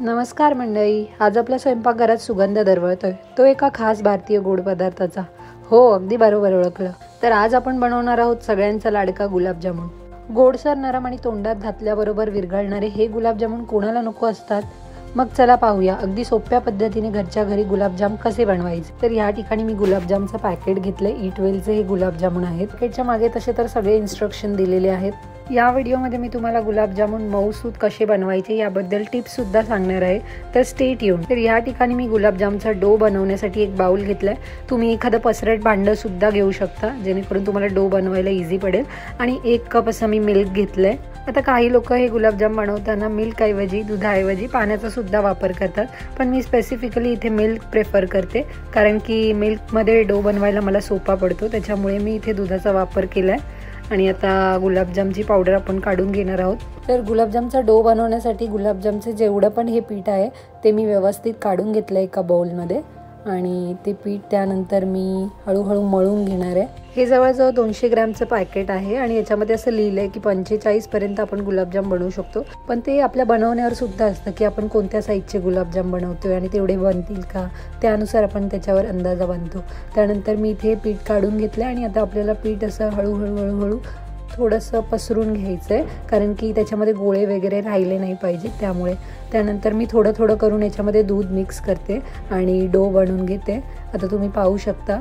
नमस्कार मंडळी. आज आपल्या स्वयंपाकघरात सुगंध दरवळतोय, तो एका खास भारतीय गोड पदार्थाचा. हो, अगदी बरोबर ओळखलं. तर आज आपण बनवणार आहोत सगळ्यांचा लाडका गुलाबजामुन. गोडसर, नरम आणि तोंडात घातल्याबरोबर विरघळणारे हे गुलाबजामुन कोणाला नको असतात? मग चला पाहूया अगदी सोप्या पद्धतीने घरच्या घरी गुलाबजाम कसे बनवायचे. तर या ठिकाणी मी गुलाबजामचं पॅकेट घेतलंय. E12चे हे गुलाबजामुन आहेत. पॅकेटच्या मागे तसे तर सगळे इन्स्ट्रक्शन दिलेले आहेत. या व्हिडिओमध्ये मी तुम्हाला गुलाबजामुन मऊसूत कसे बनवायचे याबद्दल टिप्स सुद्धा सांगणार आहे, तर स्टे ट्यून. तर या ठिकाणी मी गुलाबजामचा डो बनवण्यासाठी एक बाउल घेतलाय. तुम्ही एखादं पसरट भांडं सुद्धा घेऊ शकता, जेणेकरून तुम्हाला डो बनवायला इझी पडेल. आणि 1 कप असं मी मिल्क घेतलंय. आता काही लोक हे गुलाबजाम बनवताना मिल्कऐवजी दुधाऐवजी पाण्याचा सुद्धा वापर करतात, पण मी स्पेसिफिकली इथे मिल्क प्रेफर करते, कारण की मिल्कमध्ये डो बनवायला मला सोपा पडतो. त्याच्यामुळे मी इथे दुधाचा वापर केलाय. आणि आता गुलाबजामची पावडर आपण काढून घेणार आहोत. तर गुलाबजामचा डो बनवण्यासाठी गुलाबजामचे जेवढं पण हे पीठ आहे ते मी व्यवस्थित काढून घेतलं एका बाउलमध्ये. आणि ते पीठ त्यानंतर मी हळूहळू मळून घेणार आहे. हे जवळजवळ 200 ग्रॅमचं पॅकेट आहे आणि याच्यामध्ये असं लिहिलं आहे की 45 पर्यंत आपण गुलाबजाम बनवू शकतो. पण ते आपल्या बनवण्यावर सुद्धा असतं की आपण कोणत्या साईजचे गुलाबजाम बनवतोय आणि तेवढे बनतील का, त्यानुसार आपण त्याच्यावर अंदाजा बांधतो. त्यानंतर मी इथे पीठ काढून घेतलं आणि आता आपल्याला पीठ असं हळूहळू थोडंसं पसरून घ्यायचं आहे, कारण की त्याच्यामध्ये गोळे वगैरे राहिले नाही पाहिजे त्यामुळे. त्यानंतर मी थोडं करून याच्यामध्ये दूध मिक्स करते आणि डो बनवून घेते. आता तुम्ही पाहू शकता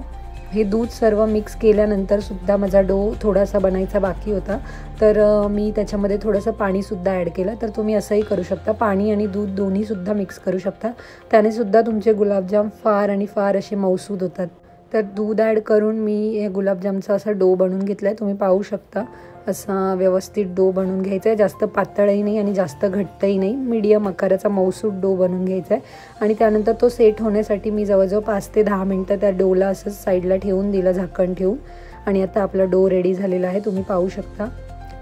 हे दूध सर्व मिक्स केल्यानंतर सुद्धा माझा डो थोडासा बनायचा बाकी होता, तर मी त्याच्यामध्ये थोडंसं पाणीसुद्धा ॲड केलं. तर तुम्ही असंही करू शकता, पाणी आणि दूध दोन्हीसुद्धा मिक्स करू शकता. त्याने सुद्धा तुमचे गुलाबजाम फार असे मऊसूद होतात. तर दूध ॲड करून मी हे गुलाबजामचा असा डो बनवून घेतला आहे. तुम्ही पाहू शकता असा व्यवस्थित डो बनवून घ्यायचा आहे. जास्त पातळही नाही आणि जास्त घट्टही नाही, मीडियम आकाराचा मऊसूद डो बनवून घ्यायचा आहे. आणि त्यानंतर तो सेट होण्यासाठी मी जवळजवळ 5 ते 10 मिनटं त्या डोला असंच साईडला ठेवून दिलं, झाकण ठेवून. आणि आता आपला डो रेडी झालेला आहे, तुम्ही पाहू शकता.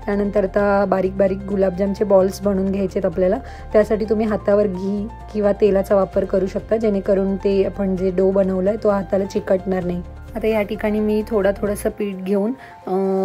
त्यानंतर आता बारीक गुलाबजामचे बॉल्स बनवून घ्यायचे आहेत आपल्याला. त्यासाठी तुम्ही हातावर घी किंवा तेलाचा वापर करू शकता, जेणेकरून ते आपण जे डो बनवला आहे तो हाताला चिकटणार नाही. आता या ठिकाणी मी थोडंसं पीठ घेऊन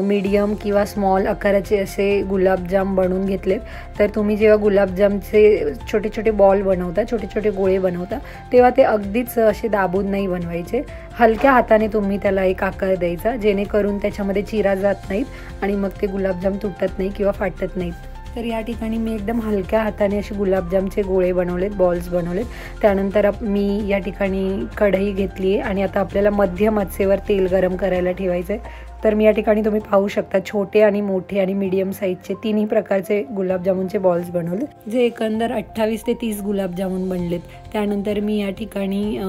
मीडियम किंवा स्मॉल आकाराचे असे गुलाबजाम बनवून घेतलेत. तर तुम्ही जेव्हा गुलाबजामचे छोटे बॉल बनवता, छोटे गोळे बनवता, तेव्हा ते अगदीच असे दाबून नाही बनवायचे. हलक्या हाताने तुम्ही त्याला एक आकार द्यायचा, जेणेकरून त्याच्यामध्ये चिरा जात नाहीत आणि मग ते गुलाबजाम तुटत नाही किंवा फाटत नाहीत. तर या ठिकाणी मी एकदम हलक्या हाताने असे गुलाबजामचे गोळे बनवलेत, बॉल्स बनवलेत. त्यानंतर मी या ठिकाणी कढई घेतली आहे आणि आता आपल्याला मध्यम आचेवर तेल गरम करायला ठेवायचं आहे. तर मी या ठिकाणी तुम्ही पाहू शकता छोटे आणि मोठे आणि मीडियम साईजचे तिन्ही प्रकारचे गुलाबजामुनचे बॉल्स बनवले, जे एकंदर 28 ते 30 गुलाबजामुन बनलेत. त्यानंतर मी या ठिकाणी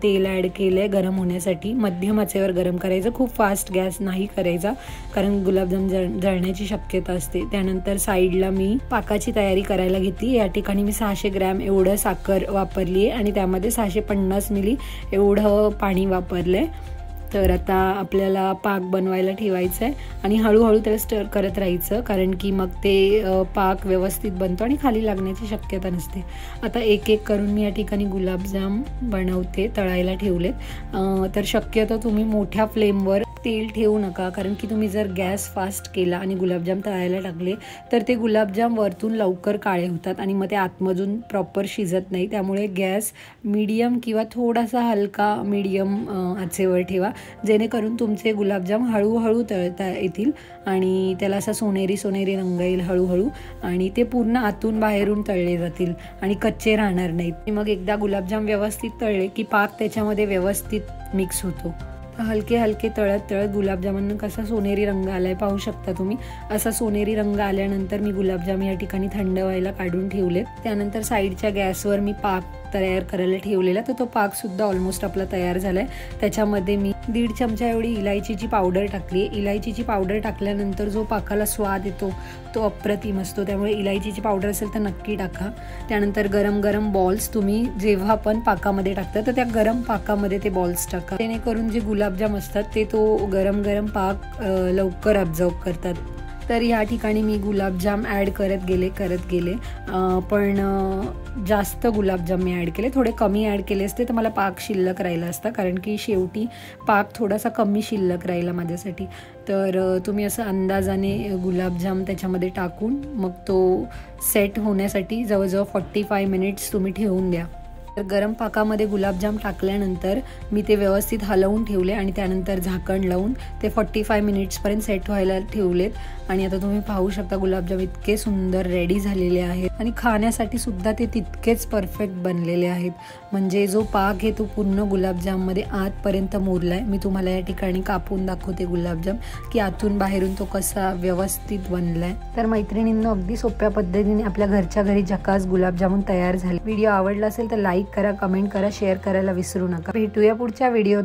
तेल ॲड केलं आहे गरम होण्यासाठी. मध्यम आचेवर गरम करायचं, खूप फास्ट गॅस नाही करायचा, कारण गुलाबजाम जळण्याची शक्यता असते. त्यानंतर साईडला मी पाकाची तयारी करायला घेतली. या ठिकाणी मी 600 ग्रॅम एवढं साखर वापरली आहे आणि त्यामध्ये 650 मिली एवढं पाणी वापरलं आहे. तर आता आपल्याला पाक बनवायला ठेवायचं आहे आणि हळूहळू त्याला स्टर करत राहायचं, कारण की मग ते पाक व्यवस्थित बनतो आणि खाली लागण्याची शक्यता नसते. आता एक करून मी या ठिकाणी गुलाबजाम बनवते, तळायला ठेवलेत. तर शक्यतो तुम्ही मोठ्या फ्लेमवर तेल ठेवू नका, कारण की तुम्ही जर गॅस फास्ट केला आणि गुलाबजाम तळायला टाकले तर ते गुलाबजाम वरतून लवकर काळे होतात आणि मग ते आतमधून प्रॉपर शिजत नाही. त्यामुळे गॅस मीडियम किंवा थोडासा हलका मीडियम आचेवर ठेवा, जेणेकरून तुमचे गुलाबजाम हळूहळू तळता येतील आणि त्याला असा सोनेरी रंग येईल हळूहळू, आणि ते पूर्ण आतून बाहेरून तळले जातील आणि कच्चे राहणार नाहीत. मग एकदा गुलाबजाम व्यवस्थित तळले की पाक त्याच्यामध्ये व्यवस्थित मिक्स होतो. हलके तळत गुलाबजामांना कसा सोनेरी रंग आलाय पाहू शकता तुम्ही. असा सोनेरी रंग आल्यानंतर मी गुलाबजाम या ठिकाणी थंड व्हायला काढून ठेवलेत. त्यानंतर साईडच्या गॅसवर मी पाक तयार करायला ठेवलेला, तर तो पाकसुद्धा ऑलमोस्ट आपला तयार झाला आहे. त्याच्यामध्ये मी 1.5 चमचा एवढी इलायचीची पावडर टाकली आहे. इलायचीची पावडर टाकल्यानंतर जो पाकाला स्वाद येतो तो अप्रतिम असतो, त्यामुळे इलायचीची पावडर असेल तर नक्की टाका. त्यानंतर गरम बॉल्स तुम्ही जेव्हा पण पाकामध्ये टाकता तर त्या गरम पाकामध्ये ते बॉल्स टाका, जेणेकरून जे गुलाबजाम असतात ते तो गरम पाक लवकर ॲब्झॉर्ब करतात. तर ह्या ठिकाणी मी गुलाबजाम ॲड करत गेले पण जास्त गुलाबजाम मी ॲड केले, थोडे कमी ॲड केले असते तर मला पाक शिल्लक राहिला असता, कारण की शेवटी पाक थोडासा कमी शिल्लक राहिला माझ्यासाठी. तर तुम्ही असं अंदाजाने गुलाबजाम त्याच्यामध्ये टाकून मग तो सेट होण्यासाठी जवळजवळ 45 मिनिट्स तुम्ही ठेवून द्या. तर गरम पाकामध्ये गुलाबजाम टाकल्यानंतर मी ते व्यवस्थित हलवून ठेवले आणि त्यानंतर झाकण लावून ते 45 मिनिट्सपर्यंत सेट व्हायला ठेवलेत. आणि आता तुम्ही पाहू शकता गुलाबजाम इतके सुंदर रेडी झालेले आहेत आणि खाण्यासाठी सुद्धा ते तितकेच परफेक्ट बनलेले आहेत. म्हणजे जो पाक आहे तो पूर्ण गुलाबजाममध्ये आतपर्यंत मुरला आहे. मी तुम्हाला या ठिकाणी कापून दाखवते गुलाबजाम की आतून बाहेरून तो कसा व्यवस्थित बनला आहे. तर मैत्रिणींनो, अगदी सोप्या पद्धतीने आपल्या घरच्या घरी झकास गुलाबजामुन तयार झाले. व्हिडिओ आवडला असेल तर लाईक करा, कमेंट करा, शेअर करायला विसरू नका. भेटूया पुढच्या व्हिडिओत.